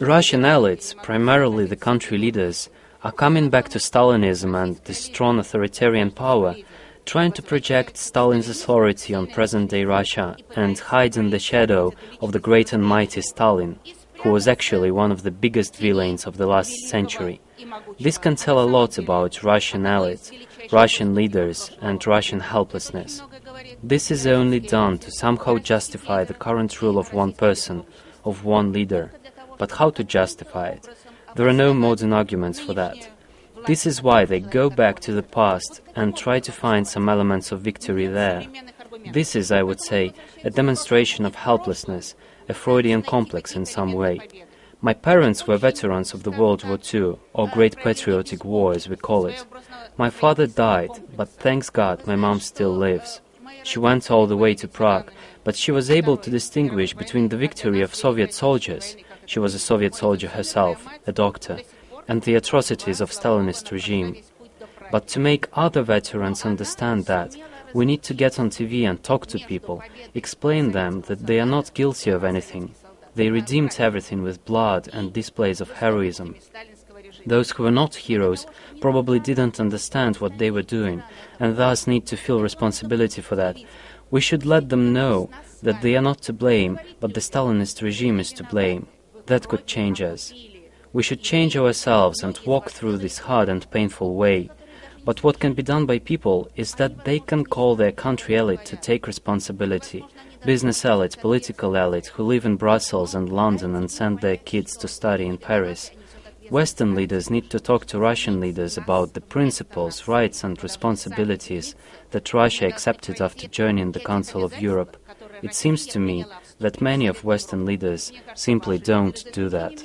Russian elites, primarily the country leaders, are coming back to Stalinism and the strong authoritarian power, trying to project Stalin's authority on present-day Russia and hide in the shadow of the great and mighty Stalin, who was actually one of the biggest villains of the last century. This can tell a lot about Russian elites, Russian leaders and Russian helplessness. This is only done to somehow justify the current rule of one person, of one leader. But how to justify it? There are no modern arguments for that. This is why they go back to the past and try to find some elements of victory there. This is, I would say, a demonstration of helplessness, a Freudian complex in some way. My parents were veterans of the World War II, or Great Patriotic War as we call it. My father died, but thanks God my mom still lives. She went all the way to Prague, but she was able to distinguish between the victory of Soviet soldiers — she was a Soviet soldier herself, a doctor — and the atrocities of Stalinist regime. But to make other veterans understand that, we need to get on TV and talk to people, explain them that they are not guilty of anything. They redeemed everything with blood and displays of heroism. Those who were not heroes probably didn't understand what they were doing, and thus need to feel responsibility for that. We should let them know that they are not to blame, but the Stalinist regime is to blame. That could change us. We should change ourselves and walk through this hard and painful way. But what can be done by people is that they can call their country elite to take responsibility. Business elites, political elites who live in Brussels and London and send their kids to study in Paris. Western leaders need to talk to Russian leaders about the principles, rights and responsibilities that Russia accepted after joining the Council of Europe. It seems to me that many of Western leaders simply don't do that.